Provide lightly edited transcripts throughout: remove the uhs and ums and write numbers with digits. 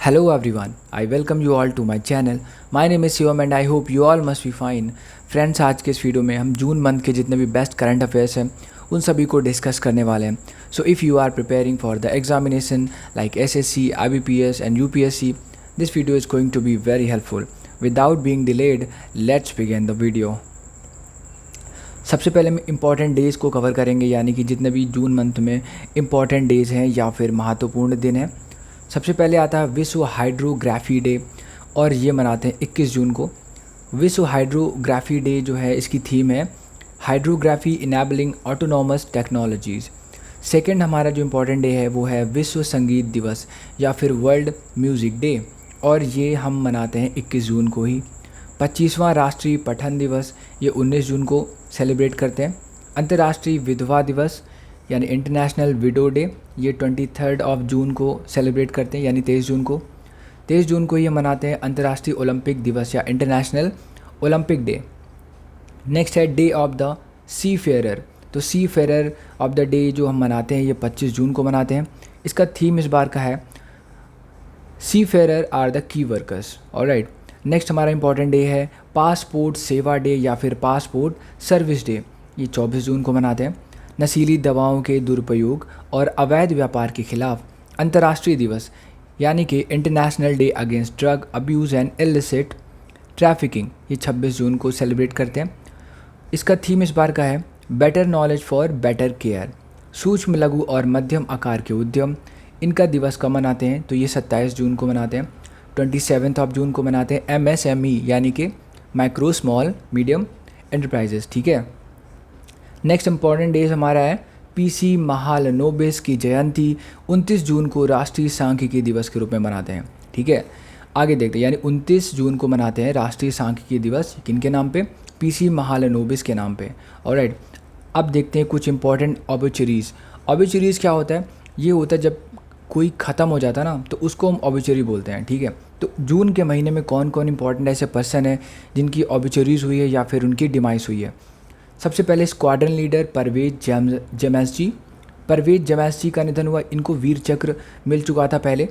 Hello everyone, I welcome you all to my channel. My name is Shivam and I hope you all must be fine. Friends, आज के इस video में हम June month के जितने भी best current affairs हैं उन सभी को डिस्कस करने वाले हैं. So if you are preparing for the examination like SSC, IBPS and UPSC, this video is going to be very helpful. Without being delayed, let's begin the video. सबसे पहले हम इम्पॉर्टेंट डेज़ को cover करेंगे, यानी कि जितने भी June month में इम्पॉर्टेंट डेज़ हैं या फिर महत्वपूर्ण दिन हैं. सबसे पहले आता है विश्व हाइड्रोग्राफी डे, और ये मनाते हैं 21 जून को. विश्व हाइड्रोग्राफी डे जो है, इसकी थीम है hydrography enabling autonomous technologies. Second हमारा जो इम्पोर्टेंट डे है वो है विश्व संगीत दिवस या फिर वर्ल्ड म्यूज़िक डे, और ये हम मनाते हैं 21 जून को ही. 25वां राष्ट्रीय पठन दिवस, ये 19 जून को सेलिब्रेट करते हैं. अंतर्राष्ट्रीय विधवा दिवस यानी इंटरनेशनल विडो डे, ये 23 ऑफ जून को सेलिब्रेट करते हैं, यानी 23 जून को. 23 जून को ये मनाते हैं अंतर्राष्ट्रीय ओलंपिक दिवस या इंटरनेशनल ओलंपिक डे. नेक्स्ट है day of the seafarer. तो seafarer of the day जो हम मनाते हैं ये 25 जून को मनाते हैं. इसका थीम इस बार का है seafarers are the key workers. Alright. Next हमारा इंपॉर्टेंट डे है पासपोर्ट सेवा डे या फिर पासपोर्ट सर्विस डे, ये 24 जून को मनाते हैं. नशीली दवाओं के दुरुपयोग और अवैध व्यापार के खिलाफ अंतर्राष्ट्रीय दिवस यानी कि international day against drug abuse and illicit trafficking, ये 26 जून को सेलिब्रेट करते हैं. इसका थीम इस बार का है better knowledge for better care. सूक्ष्म, लघु और मध्यम आकार के उद्यम, इनका दिवस कब मनाते हैं? तो ये 27 जून को मनाते हैं. 27 ऑफ जून को मनाते हैं MSME यानी कि माइक्रो स्मॉल मीडियम एंटरप्राइजेस. ठीक है. नेक्स्ट इंपॉर्टेंट डेज हमारा है PC महालनोबिस की जयंती 29 जून को राष्ट्रीय सांख्यिकी दिवस के रूप में मनाते हैं. ठीक है. आगे देखते हैं, यानी 29 जून को मनाते हैं राष्ट्रीय सांख्यिकी दिवस. किनके नाम पे? PC महालनोबिस के नाम पे. ऑलराइट. अब देखते हैं कुछ इंपॉर्टेंट ऑबिचुरीज़. ऑबिचुरीज़ क्या होता है? ये होता है जब कोई ख़त्म हो जाता है ना, तो उसको हम ऑबिचुरी बोलते हैं. ठीक है. तो जून के महीने में कौन कौन इंपॉर्टेंट ऐसे पर्सन है जिनकी ऑबिचुरीज़ हुई है या फिर उनकी डिमाइस हुई है? सबसे पहले स्क्वाड्रन लीडर परवेज जमैस जी. परवेज जमैस जी का निधन हुआ. इनको वीर चक्र मिल चुका था पहले.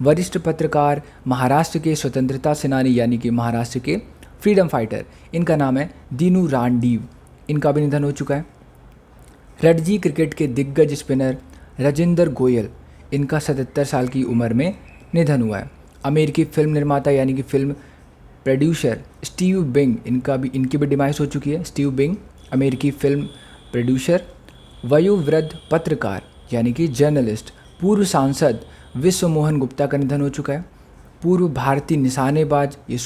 वरिष्ठ पत्रकार, महाराष्ट्र के स्वतंत्रता सेनानी यानी कि महाराष्ट्र के फ्रीडम फाइटर, इनका नाम है दीनू रांडीव, इनका भी निधन हो चुका है. रणजी क्रिकेट के दिग्गज स्पिनर राजेंद्र गोयल, इनका 77 साल की उम्र में निधन हुआ है. अमेरिकी फिल्म निर्माता यानी कि फिल्म प्रोड्यूसर स्टीव बिंग, इनकी भी डिमाइस हो चुकी है. स्टीव बिंग अमेरिकी फिल्म प्रोड्यूसर. वयोवृद्ध पत्रकार यानी कि जर्नलिस्ट, पूर्व सांसद विश्व मोहन गुप्ता का निधन हो चुका है. पूर्व भारतीय निशानेबाज, ये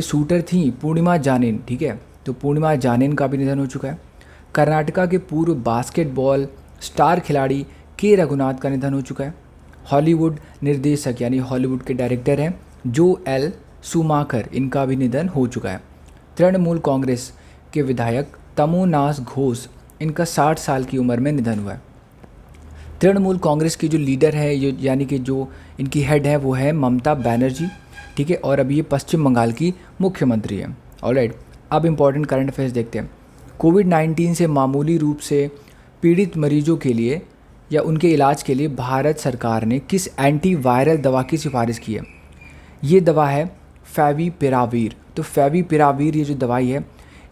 शूटर थी पूर्णिमा जानिन. ठीक है. तो पूर्णिमा जानिन का भी निधन हो चुका है. कर्नाटका के पूर्व बास्केटबॉल स्टार खिलाड़ी के रघुनाथ का निधन हो चुका है. हॉलीवुड निर्देशक यानी हॉलीवुड के डायरेक्टर हैं जो शूमाकर, इनका भी निधन हो चुका है. तृणमूल कांग्रेस के विधायक तमोनास घोष, इनका 60 साल की उम्र में निधन हुआ है. तृणमूल कांग्रेस की जो लीडर है यानी कि जो इनकी हेड है वो है ममता बनर्जी. ठीक है. और अभी ये पश्चिम बंगाल की मुख्यमंत्री है. ऑलराइट. अब इम्पॉर्टेंट करंट अफेयर्स देखते हैं. कोविड-19 से मामूली रूप से पीड़ित मरीजों के लिए या उनके इलाज के लिए भारत सरकार ने किस एंटीवायरल दवा की सिफारिश की है? ये दवा है फेविपिरावीर. तो फेविपिरावीर ये जो दवाई है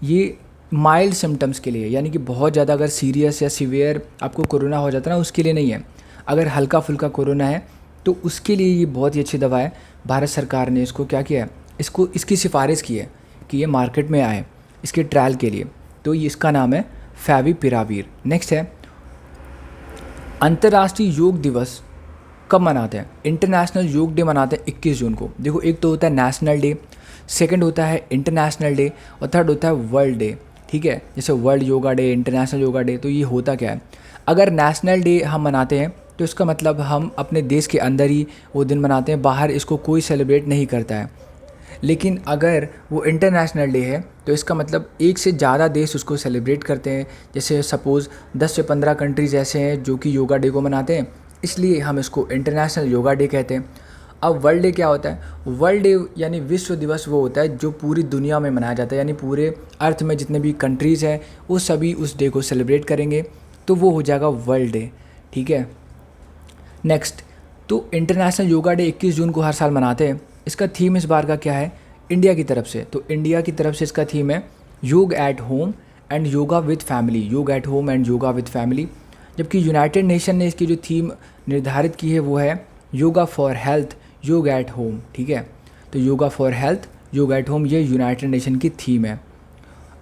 ये माइल्ड सिम्टम्स के लिए, यानी कि बहुत ज़्यादा अगर सीरियस या सीवियर आपको कोरोना हो जाता है ना, उसके लिए नहीं है. अगर हल्का फुल्का कोरोना है तो उसके लिए ये बहुत ही अच्छी दवा है. भारत सरकार ने इसको क्या किया है, इसकी सिफारिश की है कि ये मार्केट में आए इसके ट्रायल के लिए. तो ये इसका नाम है फेविपिरावीर. नेक्स्ट है अंतर्राष्ट्रीय योग दिवस कब मनाते हैं? इंटरनेशनल योग डे मनाते हैं 21 जून को. देखो, एक तो होता है नेशनल डे, सेकंड होता है इंटरनेशनल डे, और थर्ड होता है वर्ल्ड डे. ठीक है. जैसे world yoga day, international yoga day. तो ये होता क्या है? अगर नेशनल डे हम मनाते हैं तो इसका मतलब हम अपने देश के अंदर ही वो दिन मनाते हैं, बाहर इसको कोई सेलिब्रेट नहीं करता है. लेकिन अगर वो इंटरनेशनल डे है तो इसका मतलब एक से ज़्यादा देश उसको सेलिब्रेट करते हैं. जैसे सपोज़ 10 से 15 कंट्रीज़ ऐसे हैं जो कि योगा डे को मनाते हैं, इसलिए हम इसको इंटरनेशनल योगा डे कहते हैं. अब वर्ल्ड डे क्या होता है? वर्ल्ड डे यानी विश्व दिवस वो होता है जो पूरी दुनिया में मनाया जाता है, यानी पूरे अर्थ में जितने भी कंट्रीज़ हैं वो सभी उस डे को सेलिब्रेट करेंगे, तो वो हो जाएगा वर्ल्ड डे. ठीक है. नेक्स्ट तो इंटरनेशनल योगा डे 21 जून को हर साल मनाते हैं। इसका थीम इस बार का क्या है इंडिया की तरफ से? तो इंडिया की तरफ से इसका थीम है yog at home and yoga with family, yog at home and yoga with family. जबकि यूनाइटेड नेशन ने इसकी जो थीम निर्धारित की है वो है yoga for health, yog at home. ठीक है, तो yoga for health, yog at home, ये यूनाइटेड नेशन की थीम है।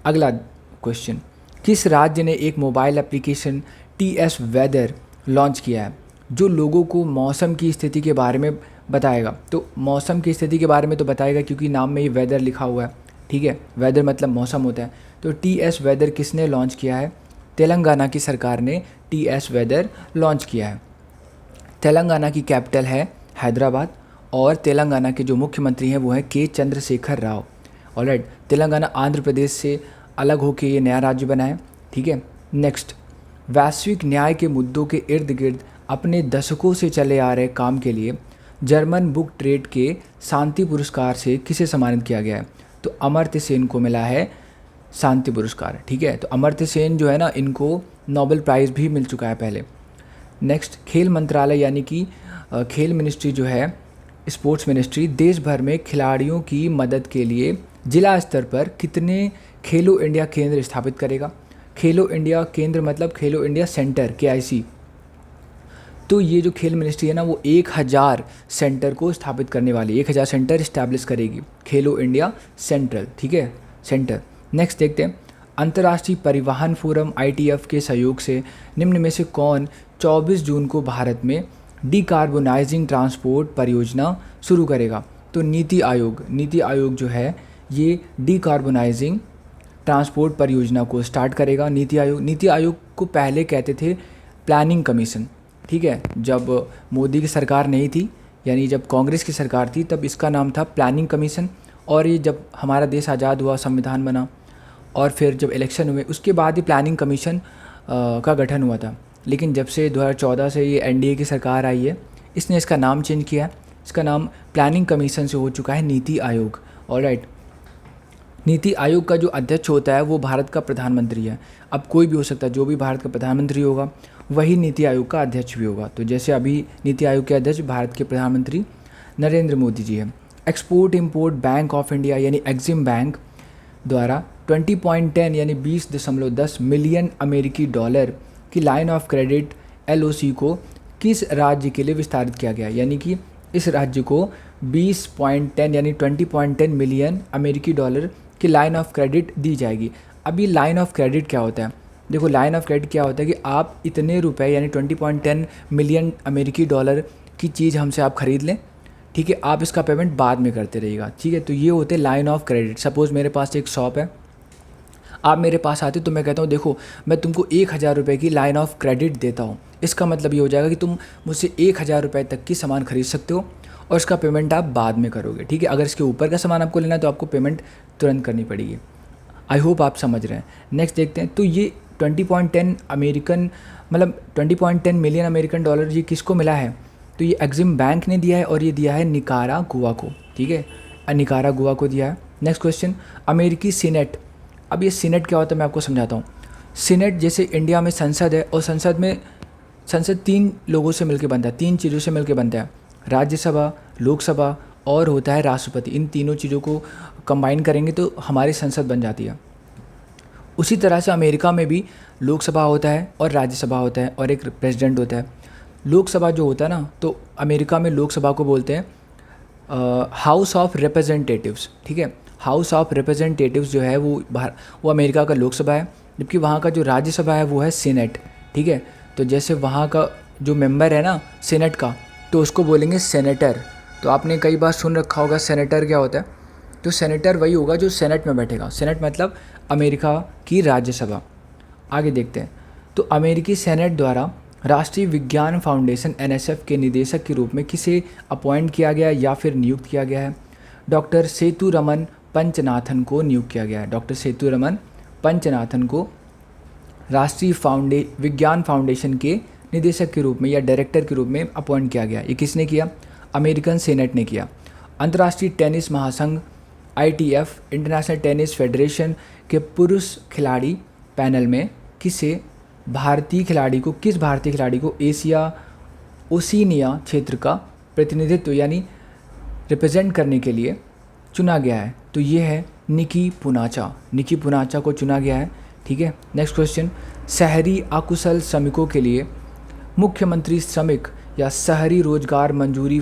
अगला क्वेश्चन, किस राज्य ने एक mobile application TS weather launch किया है जो लोगों को मौसम की स्थिति के बारे में बताएगा? तो मौसम की स्थिति के बारे में तो बताएगा क्योंकि नाम में ही वेदर लिखा हुआ है। ठीक है, वेदर मतलब मौसम होता है। तो TS वेदर किसने लॉन्च किया है? तेलंगाना की सरकार ने TS वेदर लॉन्च किया है। तेलंगाना की कैपिटल है हैदराबाद और तेलंगाना के जो मुख्यमंत्री हैं वो हैं के चंद्रशेखर राव। ऑलराइट, तेलंगाना आंध्र प्रदेश से अलग होकर ये नया राज्य बना है। ठीक है, नेक्स्ट, वैश्विक न्याय के मुद्दों के इर्द गिर्द अपने दशकों से चले आ रहे काम के लिए जर्मन बुक ट्रेड के शांति पुरस्कार से किसे सम्मानित किया गया है? तो अमर्त्य सेन को मिला है शांति पुरस्कार। ठीक है, तो अमर्त्य सेन जो है ना, इनको नोबेल प्राइज़ भी मिल चुका है पहले। नेक्स्ट, खेल मंत्रालय यानी कि खेल मिनिस्ट्री जो है, स्पोर्ट्स मिनिस्ट्री, देश भर में खिलाड़ियों की मदद के लिए जिला स्तर पर कितने खेलो इंडिया केंद्र स्थापित करेगा? खेलो इंडिया केंद्र मतलब खेलो इंडिया सेंटर, KIC। तो ये जो खेल मिनिस्ट्री है ना, वो 1000 सेंटर को स्थापित करने वाली, 1000 सेंटर इस्टेब्लिश करेगी, खेलो इंडिया सेंट्रल। ठीक है, सेंटर। नेक्स्ट देखते हैं, अंतर्राष्ट्रीय परिवहन फोरम ITF के सहयोग से निम्न में से कौन 24 जून को भारत में डिकार्बोनाइजिंग ट्रांसपोर्ट परियोजना शुरू करेगा? तो नीति आयोग जो है ये डिकार्बोनाइजिंग ट्रांसपोर्ट परियोजना को स्टार्ट करेगा। नीति आयोग को पहले कहते थे प्लानिंग कमीशन। ठीक है, जब मोदी की सरकार नहीं थी, यानी जब कांग्रेस की सरकार थी, तब इसका नाम था प्लानिंग कमीशन। और ये जब हमारा देश आज़ाद हुआ, संविधान बना और फिर जब इलेक्शन हुए, उसके बाद ही प्लानिंग कमीशन का गठन हुआ था। लेकिन जब से 2014 से ये NDA की सरकार आई है, इसने इसका नाम चेंज किया है। इसका नाम प्लानिंग कमीशन से हो चुका है नीति आयोग। ऑलराइट, नीति आयोग का जो अध्यक्ष होता है वो भारत का प्रधानमंत्री है। अब कोई भी हो सकता है, जो भी भारत का प्रधानमंत्री होगा वही नीति आयोग का अध्यक्ष भी होगा। तो जैसे अभी नीति आयोग के अध्यक्ष भारत के प्रधानमंत्री नरेंद्र मोदी जी हैं। Export import bank of India यानी एग्जिम बैंक द्वारा 20.10 यानी 20.10 मिलियन अमेरिकी डॉलर की लाइन ऑफ क्रेडिट LOC को किस राज्य के लिए विस्तारित किया गया? यानी कि इस राज्य को 20.10 यानी 20.10 मिलियन अमेरिकी डॉलर की लाइन ऑफ क्रेडिट दी जाएगी। अभी लाइन ऑफ क्रेडिट क्या होता है? देखो, लाइन ऑफ क्रेडिट क्या होता है कि आप इतने रुपए यानी 20.10 मिलियन अमेरिकी डॉलर की चीज़ हमसे आप ख़रीद लें। ठीक है, आप इसका पेमेंट बाद में करते रहिएगा। ठीक है, तो ये होते हैं लाइन ऑफ क्रेडिट। सपोज़ मेरे पास एक शॉप है, आप मेरे पास आते तो मैं कहता हूँ देखो मैं तुमको 1000 रुपये की लाइन ऑफ क्रेडिट देता हूँ। इसका मतलब ये हो जाएगा कि तुम मुझसे 1000 रुपये तक की सामान खरीद सकते हो और इसका पेमेंट आप बाद में करोगे। ठीक है, अगर इसके ऊपर का सामान आपको लेना है तो आपको पेमेंट तुरंत करनी पड़ेगी। आई होप आप समझ रहे हैं। नेक्स्ट देखते हैं, तो ये 20.10 मिलियन अमेरिकन डॉलर ये किसको मिला है? तो ये एग्जिम बैंक ने दिया है और ये दिया है निकारागुआ को। ठीक है, निकारागुआ को दिया है। नेक्स्ट क्वेश्चन, अमेरिकी सीनेट। अब ये सीनेट क्या होता है मैं आपको समझाता हूँ। सीनेट जैसे इंडिया में संसद है और संसद 3 लोगों से मिलकर बनता है, 3 चीज़ों से मिलकर बनता है, राज्यसभा, लोकसभा और होता है राष्ट्रपति। इन तीनों चीज़ों को कंबाइन करेंगे तो हमारी संसद बन जाती है। उसी तरह से अमेरिका में भी लोकसभा होता है और राज्यसभा होता है और एक प्रेसिडेंट होता है। लोकसभा जो होता है ना, तो अमेरिका में लोकसभा को बोलते हैं हाउस ऑफ रिप्रेजेंटेटिव्स। ठीक है, हाउस ऑफ रिप्रेजेंटेटिव्स जो है वो अमेरिका का लोकसभा है, जबकि वहाँ का जो राज्यसभा है वो है सीनेट। ठीक है, तो जैसे वहाँ का जो मेंबर है ना सीनेट का, तो उसको बोलेंगे सेनेटर। तो आपने कई बार सुन रखा होगा सेनेटर क्या होता है। तो सेनेटर वही होगा जो सेनेट में बैठेगा। सेनेट मतलब अमेरिका की राज्यसभा। आगे देखते हैं, तो अमेरिकी सेनेट द्वारा राष्ट्रीय विज्ञान फाउंडेशन NSF के निदेशक के रूप में किसे अपॉइंट किया गया या फिर नियुक्त किया गया है? डॉक्टर सेतुरमन पंचनाथन को नियुक्त किया गया है। डॉक्टर सेतुरमन पंचनाथन को राष्ट्रीय विज्ञान फाउंडेशन के निदेशक के रूप में या डायरेक्टर के रूप में अपॉइंट किया गया। ये किसने किया? अमेरिकन सेनेट ने किया। अंतर्राष्ट्रीय टेनिस महासंघ ITF इंटरनेशनल टेनिस फेडरेशन के पुरुष खिलाड़ी पैनल में किस भारतीय खिलाड़ी को एशिया ओशिनिया क्षेत्र का प्रतिनिधित्व यानी रिप्रेजेंट करने के लिए चुना गया है? तो ये है निकी पूनाचा। निकी पूनाचा को चुना गया है। ठीक है, नेक्स्ट क्वेश्चन, शहरी अकुशल श्रमिकों के लिए मुख्यमंत्री श्रमिक या शहरी रोजगार मंजूरी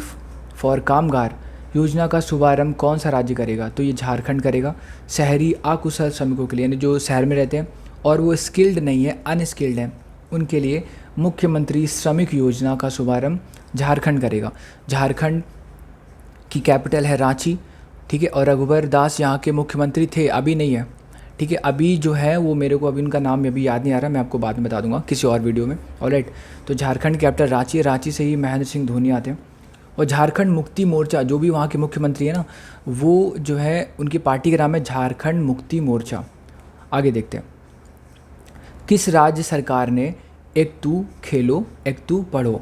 फॉर कामगार योजना का शुभारंभ कौन सा राज्य करेगा? तो ये झारखंड करेगा। शहरी अकुशल श्रमिकों के लिए यानी जो शहर में रहते हैं और वो स्किल्ड नहीं है, अनस्किल्ड हैं, उनके लिए मुख्यमंत्री श्रमिक योजना का शुभारंभ झारखंड करेगा। झारखंड की कैपिटल है रांची। ठीक है, और रघुवर दास यहाँ के मुख्यमंत्री थे, अभी नहीं है। ठीक है, अभी जो है वो मेरे को अभी उनका नाम अभी याद नहीं आ रहा, मैं आपको बाद में बता दूंगा किसी और वीडियो में। ऑलराइट, तो झारखंड कैपिटल रांची है, रांची से ही महेंद्र सिंह धोनी आते हैं। और झारखंड मुक्ति मोर्चा, जो भी वहाँ के मुख्यमंत्री है ना, वो जो है उनकी पार्टी का नाम है झारखंड मुक्ति मोर्चा। आगे देखते हैं, किस राज्य सरकार ने एक तू खेलो एक तू पढ़ो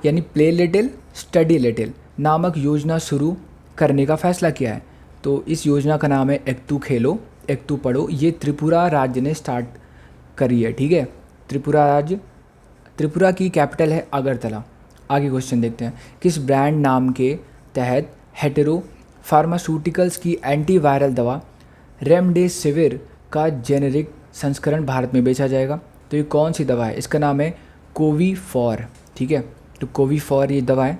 यानी प्ले लिटिल स्टडी लिटिल नामक योजना शुरू करने का फैसला किया है? तो इस योजना का नाम है एक तू खेलो एक तू पढ़ो। ये त्रिपुरा राज्य ने स्टार्ट करी है। ठीक है, त्रिपुरा की कैपिटल है अगरतला। आगे क्वेश्चन देखते हैं, किस ब्रांड नाम के तहत हेटेरो फार्मास्यूटिकल्स की एंटीवायरल दवा रेमडेसिविर का जेनेरिक संस्करण भारत में बेचा जाएगा? तो ये कौन सी दवा है? इसका नाम है कोवीफॉर। ठीक है, तो कोवीफॉर ये दवा है,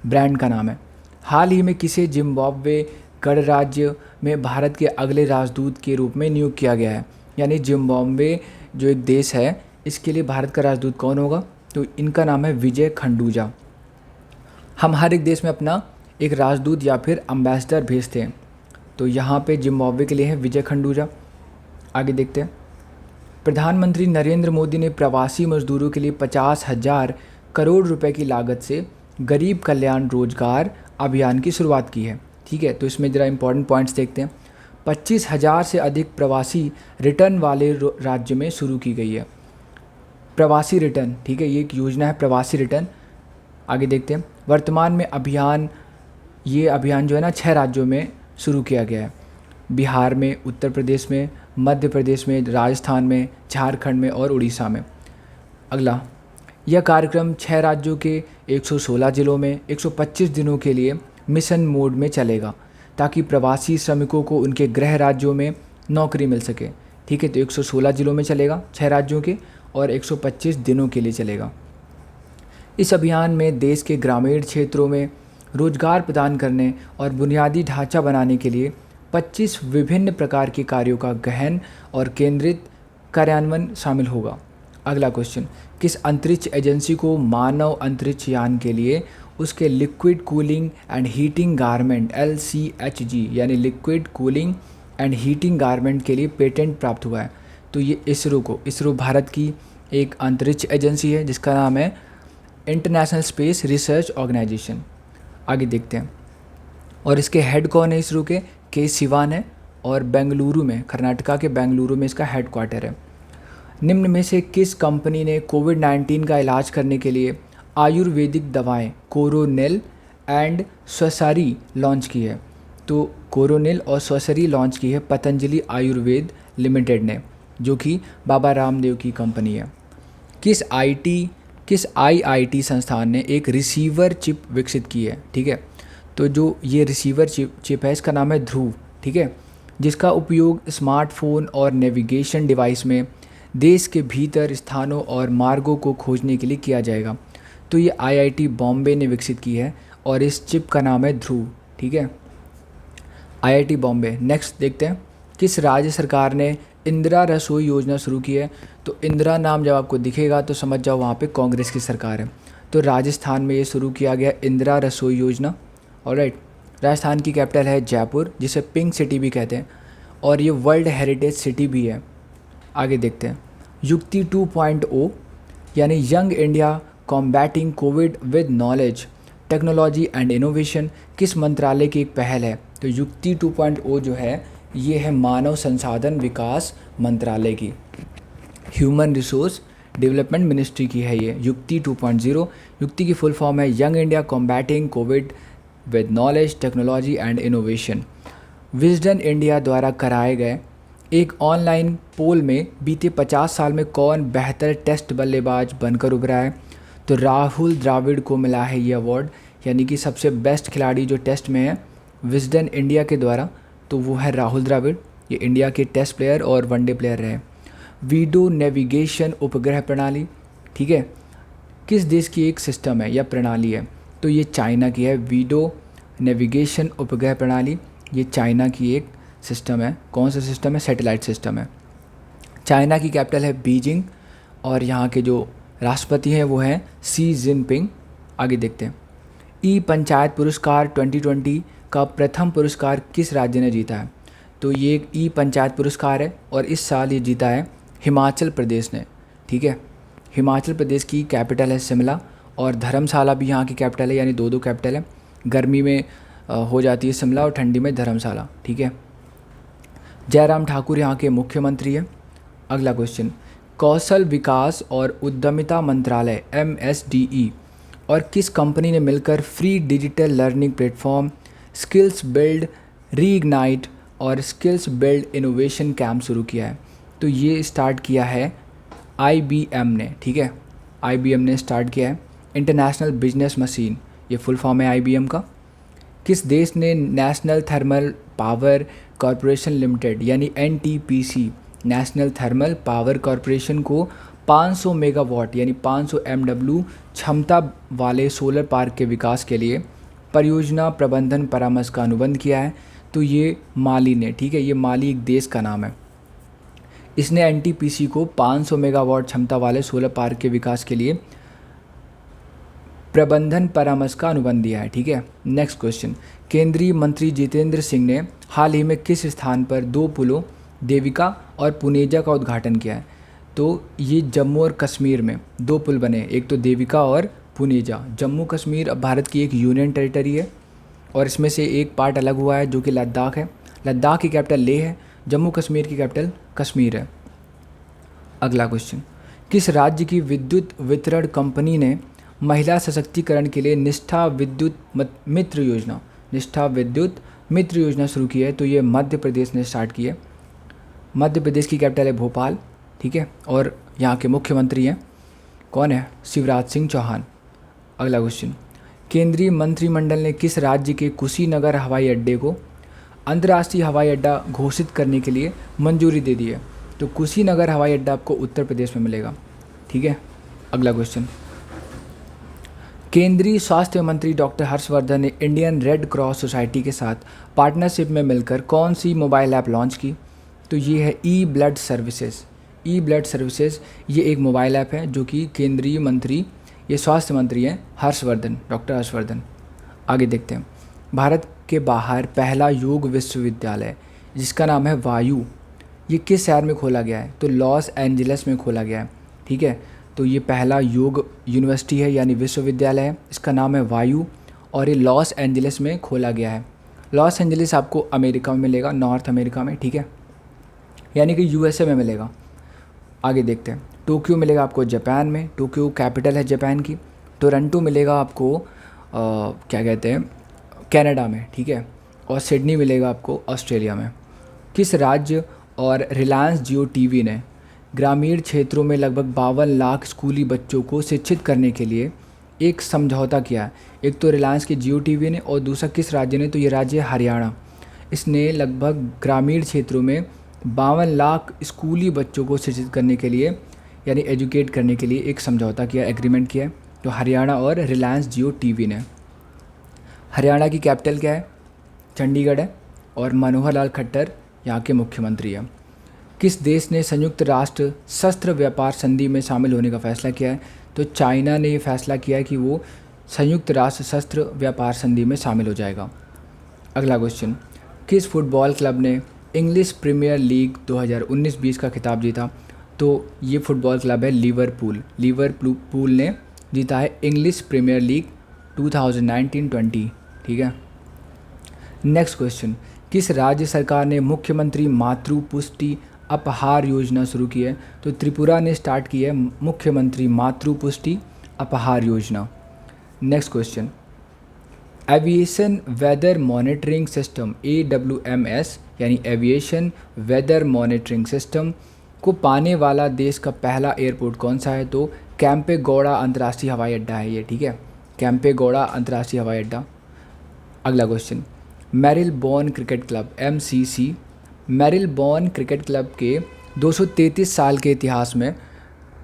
ब्रांड का नाम है। हाल ही में किसे जिम्बाब्वे गणराज्य में भारत के अगले राजदूत के रूप में नियुक्त किया गया है? यानी जिम्बाब्वे जो एक देश है, इसके लिए भारत का राजदूत कौन होगा? तो इनका नाम है विजय खंडूजा। हम हर एक देश में अपना एक राजदूत या फिर एम्बेसडर भेजते हैं, तो यहाँ पे जिम्बाब्वे के लिए है विजय खंडूजा। आगे देखते हैं, प्रधानमंत्री नरेंद्र मोदी ने प्रवासी मजदूरों के लिए 50,000 करोड़ रुपए की लागत से गरीब कल्याण रोजगार अभियान की शुरुआत की है। ठीक है, तो इसमें ज़रा इंपॉर्टेंट पॉइंट्स देखते हैं। 25,000 से अधिक प्रवासी रिटर्न वाले राज्य में शुरू की गई है। प्रवासी रिटर्न, ठीक है, ये एक योजना है प्रवासी रिटर्न। आगे देखते हैं, वर्तमान में ये अभियान जो है ना 6 राज्यों में शुरू किया गया है। बिहार में, उत्तर प्रदेश में, मध्य प्रदेश में, राजस्थान में, झारखंड में और उड़ीसा में। अगला, यह कार्यक्रम 6 राज्यों के 116 जिलों में 125 दिनों के लिए मिशन मोड में चलेगा ताकि प्रवासी श्रमिकों को उनके गृह राज्यों में नौकरी मिल सके। ठीक है, तो 116 जिलों में चलेगा 6 राज्यों के और 125 दिनों के लिए चलेगा। इस अभियान में देश के ग्रामीण क्षेत्रों में रोजगार प्रदान करने और बुनियादी ढांचा बनाने के लिए 25 विभिन्न प्रकार के कार्यों का गहन और केंद्रित कार्यान्वयन शामिल होगा। अगला क्वेश्चन, किस अंतरिक्ष एजेंसी को मानव अंतरिक्ष यान के लिए उसके liquid cooling and heating garment LCHG यानी liquid cooling and heating garment के लिए पेटेंट प्राप्त हुआ है? तो ये इसरो भारत की एक अंतरिक्ष एजेंसी है जिसका नाम है इंटरनेशनल स्पेस रिसर्च ऑर्गेनाइजेशन। आगे देखते हैं, और इसके हेड कौन है इसरो के सिवान है, और बेंगलुरु में, कर्नाटका के बेंगलुरु में इसका हेड क्वार्टर है। निम्न में से किस कंपनी ने कोविड-19 का इलाज करने के लिए आयुर्वेदिक दवाएं कोरोनिल एंड स्वसरी लॉन्च की है? तो कोरोनिल और स्वसरी लॉन्च की है पतंजलि आयुर्वेद लिमिटेड ने, जो कि बाबा रामदेव की कंपनी है। किस IIT संस्थान ने एक रिसीवर चिप विकसित की है? ठीक है, तो जो ये रिसीवर चिप है इसका नाम है ध्रुव। ठीक है, जिसका उपयोग स्मार्टफोन और नेविगेशन डिवाइस में देश के भीतर स्थानों और मार्गों को खोजने के लिए किया जाएगा। तो ये IIT बॉम्बे ने विकसित की है और इस चिप का नाम है ध्रुव। ठीक है, IIT बॉम्बे। नेक्स्ट देखते हैं, किस राज्य सरकार ने इंदिरा रसोई योजना शुरू की है? तो इंदिरा नाम जब आपको दिखेगा तो समझ जाओ वहाँ पे कांग्रेस की सरकार है। तो राजस्थान में ये शुरू किया गया इंदिरा रसोई योजना। ऑलराइट, राजस्थान की कैपिटल है जयपुर, जिसे पिंक सिटी भी कहते हैं, और ये वर्ल्ड हेरिटेज सिटी भी है। आगे देखते हैं, युक्ति 2.0 यानी young India combating Covid with knowledge technology and innovation किस मंत्रालय की एक पहल है? तो युक्ति 2.0 जो है ये है मानव संसाधन विकास मंत्रालय की, ह्यूमन रिसोर्स डेवलपमेंट मिनिस्ट्री की है ये युक्ति 2.0। युक्ति की फुल फॉर्म है young India combating Covid with knowledge technology and innovation. Wisden India द्वारा कराए गए एक ऑनलाइन पोल में बीते 50 साल में कौन बेहतर टेस्ट बल्लेबाज बनकर उभरा है? तो राहुल द्रविड़ को मिला है ये अवार्ड, यानी कि सबसे बेस्ट खिलाड़ी जो टेस्ट में है विजडन इंडिया के द्वारा, तो वो है राहुल द्रविड़। ये इंडिया के टेस्ट प्लेयर और वनडे प्लेयर रहे। वीडो नेविगेशन उपग्रह प्रणाली, ठीक है, किस देश की एक सिस्टम है या प्रणाली है? तो ये चाइना की है। वीडो नेविगेशन उपग्रह प्रणाली ये चाइना की एक सिस्टम है। कौन सा सिस्टम है? सैटेलाइट सिस्टम है। चाइना की कैपिटल है बीजिंग और यहाँ के जो राष्ट्रपति हैं वो हैं शी जिनपिंग। आगे देखते हैं। ई पंचायत पुरस्कार 2020 का प्रथम पुरस्कार किस राज्य ने जीता है? तो ये एक ई पंचायत पुरस्कार है और इस साल ये जीता है हिमाचल प्रदेश ने, ठीक है। हिमाचल प्रदेश की कैपिटल है शिमला और धर्मशाला भी यहाँ की कैपिटल है, यानी दो कैपिटल है। गर्मी में हो जाती है शिमला और ठंडी में धर्मशाला, ठीक है। जयराम ठाकुर यहाँ के मुख्यमंत्री हैं। अगला क्वेश्चन, कौशल विकास और उद्यमिता मंत्रालय MSDE और किस कंपनी ने मिलकर free digital learning platform skills build reignite और स्किल्स बिल्ड इनोवेशन कैंप शुरू किया है? तो ये स्टार्ट किया है IBM ने, ठीक है। IBM ने स्टार्ट किया है। इंटरनेशनल बिजनेस मशीन ये फुल फॉर्म है IBM का। किस देश ने national thermal power corporation limited यानी NTPC national thermal power corporation को 500 मेगावाट यानी 500 MW क्षमता वाले सोलर पार्क के विकास के लिए परियोजना प्रबंधन परामर्श का अनुबंध किया है? तो ये माली ने, ठीक है। ये माली एक देश का नाम है। इसने NTPC को 500 मेगावाट क्षमता वाले सोलर पार्क के विकास के लिए प्रबंधन परामर्श का अनुबंध दिया है, ठीक है। नेक्स्ट क्वेश्चन, केंद्रीय मंत्री जितेंद्र सिंह ने हाल ही में किस स्थान पर 2 पुलों देविका और पुनेजा का उद्घाटन किया है? तो ये जम्मू और कश्मीर में 2 पुल बने, एक तो देविका और पुनेजा। जम्मू कश्मीर अब भारत की एक यूनियन टेरिटरी है और इसमें से एक पार्ट अलग हुआ है जो कि लद्दाख है। लद्दाख की कैपिटल लेह है, जम्मू कश्मीर की कैपिटल कश्मीर है। अगला क्वेश्चन, किस राज्य की विद्युत वितरण कंपनी ने महिला सशक्तिकरण के लिए निष्ठा विद्युत मित्र योजना शुरू की है? तो ये मध्य प्रदेश ने स्टार्ट की है। मध्य प्रदेश की कैपिटल है भोपाल, ठीक है। और यहाँ के मुख्यमंत्री हैं कौन है? शिवराज सिंह चौहान। अगला क्वेश्चन, केंद्रीय मंत्रिमंडल ने किस राज्य के कुशीनगर हवाई अड्डे को अंतर्राष्ट्रीय हवाई अड्डा घोषित करने के लिए मंजूरी दे दी है? तो कुशीनगर हवाई अड्डा आपको उत्तर प्रदेश में मिलेगा, ठीक है। अगला क्वेश्चन, केंद्रीय स्वास्थ्य मंत्री डॉक्टर हर्षवर्धन ने इंडियन रेड क्रॉस सोसाइटी के साथ पार्टनरशिप में मिलकर कौन सी मोबाइल ऐप लॉन्च की? तो ये है ई ब्लड सर्विसेज। ये एक मोबाइल ऐप है जो कि केंद्रीय मंत्री, ये स्वास्थ्य मंत्री हैं हर्षवर्धन, डॉक्टर हर्षवर्धन। आगे देखते हैं। भारत के बाहर पहला योग विश्वविद्यालय जिसका नाम है वायु, ये किस शहर में खोला गया है? तो लॉस एंजलिस में खोला गया है, ठीक है। तो ये पहला योग यूनिवर्सिटी है यानी विश्वविद्यालय है, इसका नाम है वायु और ये लॉस एंजलिस में खोला गया है। लॉस एंजलिस आपको अमेरिका में मिलेगा, नॉर्थ अमेरिका में, ठीक है, यानी कि USA में मिलेगा। आगे देखते हैं। टोक्यो मिलेगा आपको जापान में, टोक्यो कैपिटल है जापान की। टोरंटो मिलेगा आपको क्या कहते हैं, कनाडा में, ठीक है। और सिडनी मिलेगा आपको ऑस्ट्रेलिया में। किस राज्य और रिलायंस जियो टीवी ने ग्रामीण क्षेत्रों में लगभग 52 लाख स्कूली बच्चों को शिक्षित करने के लिए एक समझौता किया है? एक तो रिलायंस की जियो टीवी ने और दूसरा किस राज्य ने? तो ये राज्य है हरियाणा। इसने लगभग ग्रामीण क्षेत्रों में 52 लाख स्कूली बच्चों को शिक्षित करने के लिए यानी एजुकेट करने के लिए एक समझौता किया, एग्रीमेंट किया है। तो हरियाणा और रिलायंस जियो टीवी ने। हरियाणा की कैपिटल क्या है? चंडीगढ़ है और मनोहर लाल खट्टर यहाँ के मुख्यमंत्री हैं। किस देश ने संयुक्त राष्ट्र शस्त्र व्यापार संधि में शामिल होने का फैसला किया है? तो चाइना ने ये फैसला किया है कि वो संयुक्त राष्ट्र शस्त्र व्यापार संधि में शामिल हो जाएगा। अगला क्वेश्चन, किस फुटबॉल क्लब ने इंग्लिश प्रीमियर लीग 2019-20 का खिताब जीता? तो ये फुटबॉल क्लब है लिवरपूल। लिवरपूल ने जीता है इंग्लिश प्रीमियर लीग 2019-20, ठीक है। नेक्स्ट क्वेश्चन, किस राज्य सरकार ने मुख्यमंत्री मातृ पुष्टि अपहार योजना शुरू की है? तो त्रिपुरा ने स्टार्ट की है मुख्यमंत्री मातृ पुष्टि अपहार योजना। Next question, aviation weather monitoring system AWMS यानी एविएशन वेदर मॉनिटरिंग सिस्टम को पाने वाला देश का पहला एयरपोर्ट कौन सा है? तो कैंपेगौड़ा अंतर्राष्ट्रीय हवाई अड्डा है ये, ठीक है, कैंपेगौड़ा अंतर्राष्ट्रीय हवाई अड्डा। अगला question, Marylebone cricket club MCC, Marylebone cricket club के 233 साल के इतिहास में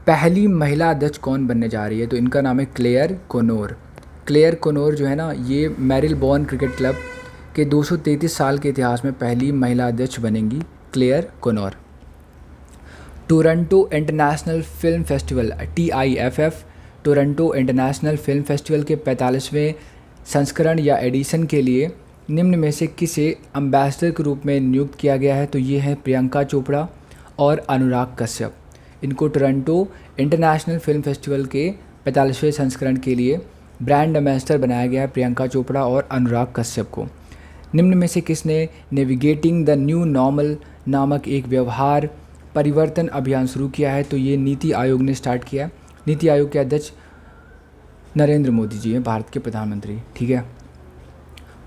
पहली महिला अध्यक्ष कौन बनने जा रही है? तो इनका नाम है क्लेयर कोनोर। क्लेयर कोनोर जो है ना, ये मेरिलबोर्न क्रिकेट क्लब के 233 साल के इतिहास में पहली महिला अध्यक्ष बनेंगी, क्लेयर कोनोर। Toronto international film festival TIFF, Toronto international film festival के 45वें संस्करण या एडिशन के लिए निम्न में से किसे एम्बेसडर के रूप में नियुक्त किया गया है? तो ये है प्रियंका चोपड़ा और अनुराग कश्यप। इनको टोरंटो इंटरनेशनल फिल्म फेस्टिवल के 45वें संस्करण के लिए ब्रांड एम्बेसडर बनाया गया है, प्रियंका चोपड़ा और अनुराग कश्यप को। निम्न में से किसने नेविगेटिंग द न्यू नॉर्मल नामक एक व्यवहार परिवर्तन अभियान शुरू किया है? तो ये नीति आयोग ने स्टार्ट किया। नीति आयोग के अध्यक्ष नरेंद्र मोदी जी हैं, भारत के प्रधानमंत्री, ठीक है।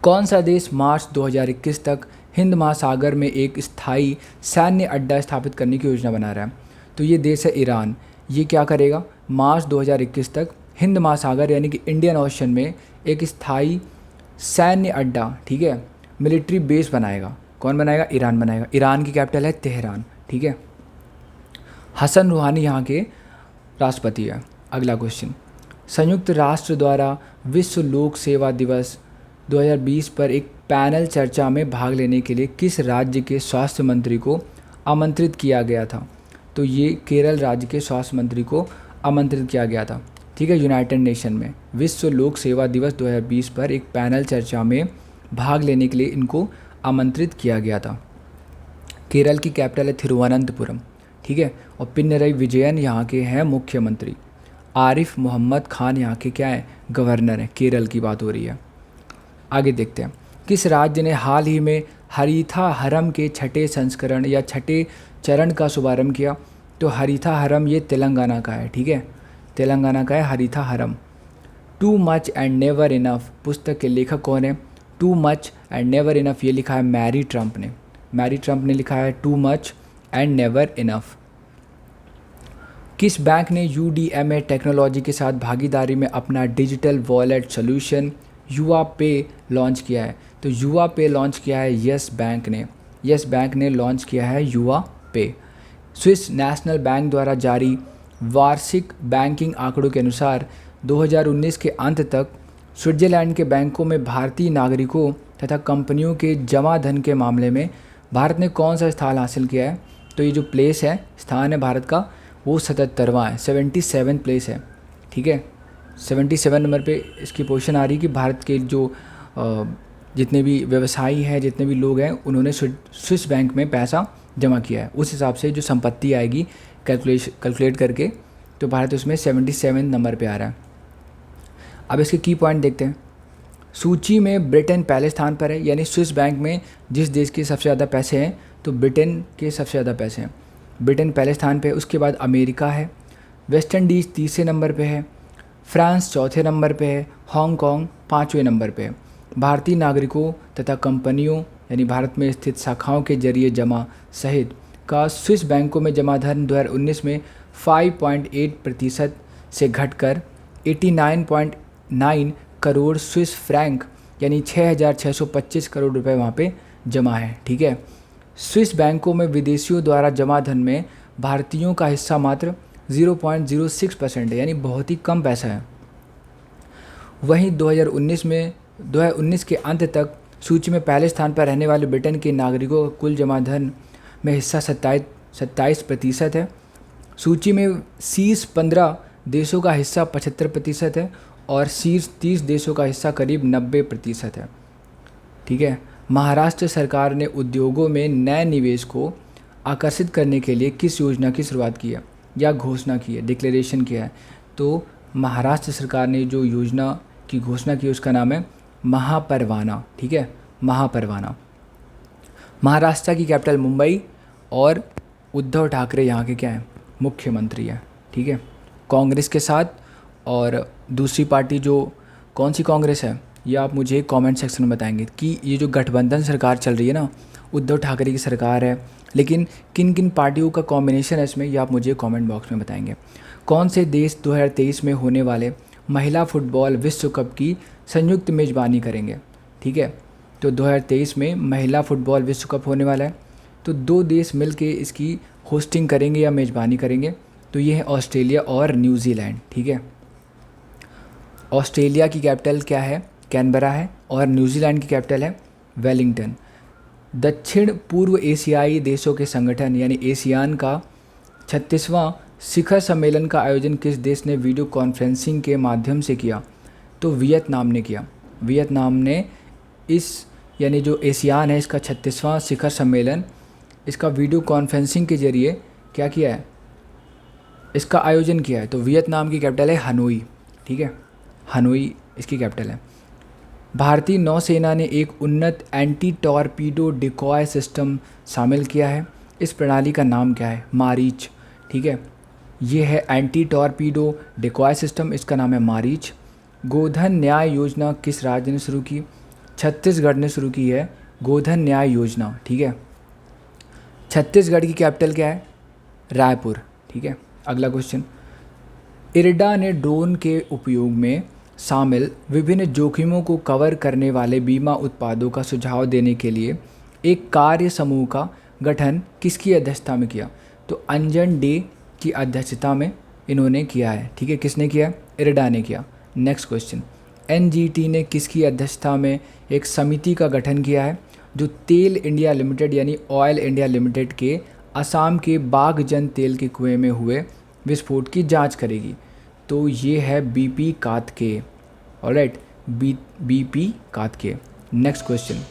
कौन सा देश मार्च 2021 तक हिंद महासागर में एक स्थायी सैन्य अड्डा स्थापित करने की योजना बना रहा है? तो ये देश है ईरान। ये क्या करेगा? मार्च 2021 तक हिंद महासागर यानी कि इंडियन ओशन में एक स्थायी सैन्य अड्डा, ठीक है, मिलिट्री बेस बनाएगा। कौन बनाएगा? ईरान बनाएगा। ईरान की कैपिटल है तेहरान, ठीक है। हसन रूहानी यहाँ के राष्ट्रपति है। अगला क्वेश्चन, संयुक्त राष्ट्र द्वारा विश्व लोक सेवा दिवस 2020 पर एक पैनल चर्चा में भाग लेने के लिए किस राज्य के स्वास्थ्य मंत्री को आमंत्रित किया गया था? तो ये केरल राज्य के स्वास्थ्य मंत्री को आमंत्रित किया गया था, ठीक है। यूनाइटेड नेशन में विश्व लोक सेवा दिवस 2020 पर एक पैनल चर्चा में भाग लेने के लिए इनको आमंत्रित किया गया था। केरल की कैपिटल है थिरुवनंतपुरम, ठीक है। और पिनरई विजयन यहाँ के हैं मुख्यमंत्री। आरिफ मोहम्मद खान यहाँ के क्या है? गवर्नर हैं। केरल की बात हो रही है। आगे देखते हैं, किस राज्य ने हाल ही में हरीथा हरम के छठे संस्करण या छठे चरण का शुभारंभ किया? तो हरीथा हरम ये तेलंगाना का है, ठीक है, तेलंगाना का है हरीथा हरम। Too much and never enough पुस्तक के लेखक कौन है? Too much and never enough ये लिखा है मैरी ट्रंप ने। मैरी ट्रंप ने लिखा है too much and never enough. किस बैंक ने UDMA टेक्नोलॉजी के साथ भागीदारी में अपना डिजिटल वॉलेट सॉल्यूशन युवा पे लॉन्च किया है? तो युवा पे लॉन्च किया है यस बैंक ने। यस बैंक ने लॉन्च किया है युवा पे। स्विस नेशनल बैंक द्वारा जारी वार्षिक बैंकिंग आंकड़ों के अनुसार 2019 के अंत तक स्विट्जरलैंड के बैंकों में भारतीय नागरिकों तथा कंपनियों के जमा धन के मामले में भारत ने कौन सा स्थान हासिल किया है? तो ये जो प्लेस है, स्थान है भारत का, वो 77वां है, 77 प्लेस है, ठीक है। 77 नंबर पे इसकी पोजीशन आ रही है कि भारत के जो जितने भी व्यवसायी हैं, जितने भी लोग हैं, उन्होंने स्विस बैंक में पैसा जमा किया है। उस हिसाब से जो संपत्ति आएगी कैलकुलेट करके, तो भारत उसमें 77 नंबर पे आ रहा है। अब इसके की पॉइंट देखते हैं। सूची में ब्रिटेन पहले स्थान पर है, यानी स्विस बैंक में जिस देश के सबसे ज़्यादा पैसे हैं, तो ब्रिटेन के सबसे ज़्यादा पैसे हैं। ब्रिटेन पहले स्थान पे, उसके बाद अमेरिका है, वेस्ट इंडीज़ तीसरे नंबर पे है, फ्रांस चौथे नंबर पे है, हांगकांग 5वें नंबर पे है। भारतीय नागरिकों तथा कंपनियों यानी भारत में स्थित शाखाओं के जरिए जमा सहित का स्विस बैंकों में जमा धन 2019 में 5.8% से घटकर 89.9 करोड़ स्विस फ्रैंक यानी 6,625 करोड़ रुपए वहाँ पे जमा है, ठीक है। स्विस बैंकों में विदेशियों द्वारा जमा धन में भारतीयों का हिस्सा मात्र 0.06% है, यानी बहुत ही कम पैसा है। वहीं 2019 के अंत तक सूची में पहले स्थान पर रहने वाले ब्रिटेन के नागरिकों का कुल जमा धन में हिस्सा 27% है। सूची में शीर्ष 15 देशों का हिस्सा 75% है और शीर्ष 30 देशों का हिस्सा करीब 90% है, ठीक है। महाराष्ट्र सरकार ने उद्योगों में नए निवेश को आकर्षित करने के लिए किस योजना की शुरुआत की है या घोषणा की है, डिक्लेरेशन किया है? तो महाराष्ट्र सरकार ने जो योजना की घोषणा की उसका नाम है महापरवाना, ठीक है, महापरवाना। महाराष्ट्र की कैपिटल मुंबई और उद्धव ठाकरे यहाँ के क्या हैं? मुख्यमंत्री हैं, ठीक है, कांग्रेस के साथ। और दूसरी पार्टी जो कौन सी कांग्रेस है, ये आप मुझे कमेंट सेक्शन में बताएंगे कि ये जो गठबंधन सरकार चल रही है ना, उद्धव ठाकरे की सरकार है, लेकिन किन किन पार्टियों का कॉम्बिनेशन है इसमें, ये आप मुझे कमेंट बॉक्स में बताएंगे। कौन से देश 2023 में होने वाले महिला फुटबॉल विश्व कप की संयुक्त मेज़बानी करेंगे? ठीक है, तो 2023 में महिला फुटबॉल विश्व कप होने वाला है, तो 2 देश मिलके इसकी होस्टिंग करेंगे या मेज़बानी करेंगे। तो ये है ऑस्ट्रेलिया और न्यूजीलैंड। ठीक है, ऑस्ट्रेलिया की कैपिटल क्या है? कैनबरा है, और न्यूजीलैंड की कैपिटल है वेलिंगटन। दक्षिण पूर्व एशियाई देशों के संगठन यानी एशियान का 36वां शिखर सम्मेलन का आयोजन किस देश ने वीडियो कॉन्फ्रेंसिंग के माध्यम से किया? तो वियतनाम ने किया। वियतनाम ने इस यानी जो एशियान है इसका 36वां शिखर सम्मेलन इसका वीडियो कॉन्फ्रेंसिंग के जरिए क्या किया है? इसका आयोजन किया है। तो वियतनाम की कैपिटल है हनोई। ठीक है, हनोई इसकी कैपिटल है। भारतीय नौसेना ने एक उन्नत एंटी टॉर्पीडो डिकॉय सिस्टम शामिल किया है। इस प्रणाली का नाम क्या है? मारीच। ठीक है, ये है एंटी टॉर्पीडो डिकॉय सिस्टम, इसका नाम है मारीच। गोधन न्याय योजना किस राज्य ने शुरू की? छत्तीसगढ़ ने शुरू की है गोधन न्याय योजना। ठीक है, छत्तीसगढ़ की कैपिटल क्या है? रायपुर। ठीक है, अगला क्वेश्चन। इरडा ने ड्रोन के उपयोग में शामिल विभिन्न जोखिमों को कवर करने वाले बीमा उत्पादों का सुझाव देने के लिए एक कार्य समूह का गठन किसकी अध्यक्षता में किया? तो अंजन डे की अध्यक्षता में इन्होंने किया है। ठीक है, किसने किया? इरडा ने किया। Next question. एनजीटी ने किसकी अध्यक्षता में एक समिति का गठन किया है जो तेल इंडिया लिमिटेड यानी ऑयल इंडिया लिमिटेड के असम के बाघजन तेल के कुएं में हुए विस्फोट की जांच करेगी? तो ये है बीपी कात्के। ऑलराइट, बीपी कात्के। Next question.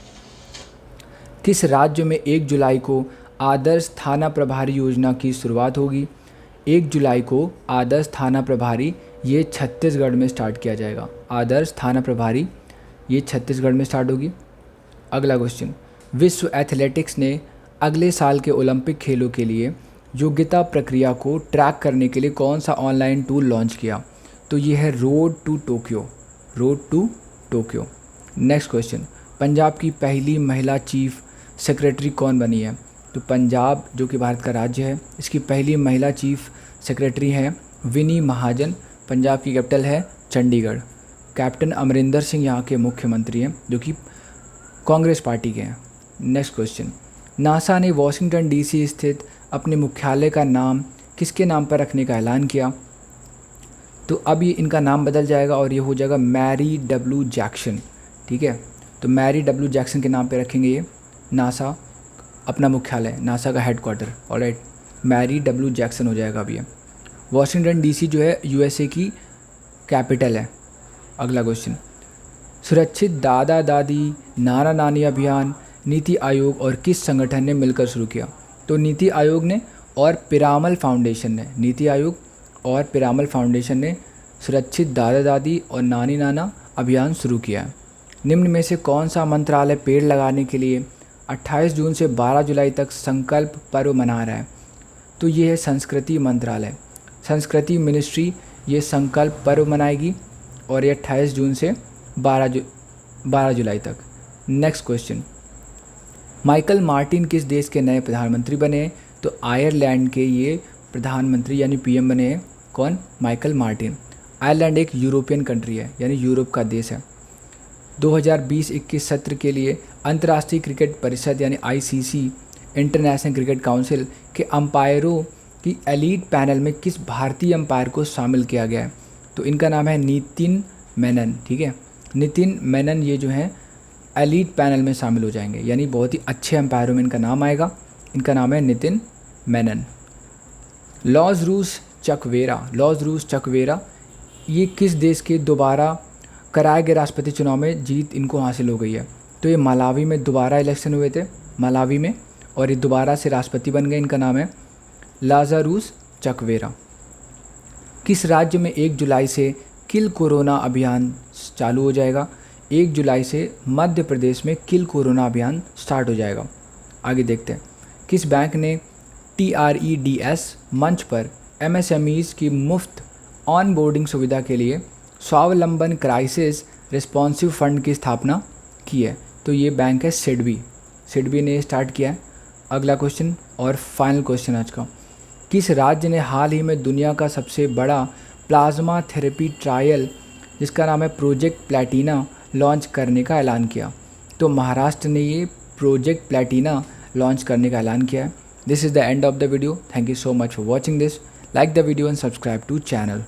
किस राज्य में 1 जुलाई को आदर्श थाना प्रभारी योजना की शुरुआत होगी? 1 जुलाई को आदर्श थाना प्रभारी ये छत्तीसगढ़ में स्टार्ट किया जाएगा। आदर्श थाना प्रभारी ये छत्तीसगढ़ में स्टार्ट होगी। अगला क्वेश्चन। विश्व एथलेटिक्स ने अगले साल के ओलंपिक खेलों के लिए योग्यता प्रक्रिया को ट्रैक करने के लिए कौन सा ऑनलाइन टूल लॉन्च किया? तो ये है road to Tokyo. Road to Tokyo. Next question. Punjab की पहली महिला चीफ सेक्रेटरी कौन बनी है? तो पंजाब जो कि भारत का राज्य है इसकी पहली महिला चीफ सेक्रेटरी हैं विनी महाजन। पंजाब की कैपिटल है चंडीगढ़। कैप्टन अमरिंदर सिंह यहाँ के मुख्यमंत्री हैं जो कि कांग्रेस पार्टी के हैं। Next question. नासा ने वाशिंगटन डीसी स्थित अपने मुख्यालय का नाम किसके नाम पर रखने का ऐलान किया? तो अब ये इनका नाम बदल जाएगा और ये हो जाएगा मैरी डब्ल्यू जैक्सन। ठीक है, तो मैरी डब्ल्यू जैक्सन के नाम पे रखेंगे ये नासा अपना मुख्यालय, नासा का headquarter. Alright, Mary W Jackson हो जाएगा अभी ये। वाशिंगटन डीसी जो है यूएसए की कैपिटल है। अगला क्वेश्चन। सुरक्षित दादा दादी नाना नानी अभियान नीति आयोग और किस संगठन ने मिलकर शुरू किया? तो नीति आयोग ने और पिरामल फाउंडेशन ने, नीति आयोग और पिरामल फाउंडेशन ने सुरक्षित दादा दादी और नानी नाना अभियान शुरू किया है। निम्न में से कौन सा मंत्रालय पेड़ लगाने के लिए 28 जून से 12 जुलाई तक संकल्प पर्व मना रहा है? तो ये है संस्कृति मंत्रालय। संस्कृति मिनिस्ट्री ये संकल्प पर्व मनाएगी और ये 28 जून से 12 जुलाई तक। Next question. माइकल मार्टिन किस देश के नए प्रधानमंत्री बने हैं? तो आयरलैंड के ये प्रधानमंत्री यानी पीएम बने हैं। कौन? Michael Martin. आयरलैंड एक यूरोपियन कंट्री है यानी यूरोप का देश है। 2020-21 सत्र के लिए अंतर्राष्ट्रीय क्रिकेट परिषद यानी आईसीसी इंटरनेशनल क्रिकेट काउंसिल के अंपायरों की एलीट पैनल में किस भारतीय अंपायर को शामिल किया गया है? तो इनका नाम है नितिन मेनन। ठीक है, नितिन मेनन ये जो है एलीट पैनल में शामिल हो जाएंगे यानी बहुत ही अच्छे अंपायरों में इनका नाम आएगा। इनका नाम है नितिन मेनन। लॉज़रूस चकवेरा ये किस देश के दोबारा कराए गए राष्ट्रपति चुनाव में जीत इनको हासिल हो गई है? तो ये मलावी में दोबारा इलेक्शन हुए थे मलावी में और ये दोबारा से राष्ट्रपति बन गए। इनका नाम है लाज़ारूस चकवेरा। किस राज्य में 1 जुलाई से किल कोरोना अभियान चालू हो जाएगा? 1 जुलाई से मध्य प्रदेश में किल कोरोना अभियान स्टार्ट हो जाएगा। आगे देखते हैं। किस बैंक ने TREDS मंच पर MSMEs की मुफ्त ऑन बोर्डिंग सुविधा के लिए स्वावलंबन क्राइसिस रिस्पॉन्सिव फंड की स्थापना की है? तो ये बैंक है सिडबी ने स्टार्ट किया है। अगला क्वेश्चन और फाइनल क्वेश्चन आज का। किस राज्य ने हाल ही में दुनिया का सबसे बड़ा प्लाज्मा थेरेपी ट्रायल जिसका नाम है प्रोजेक्ट प्लैटिना लॉन्च करने का ऐलान किया? तो महाराष्ट्र ने ये प्रोजेक्ट प्लैटिना लॉन्च करने का ऐलान किया है। This is the end of the video. Thank you so much for watching this. Like the video and subscribe to channel.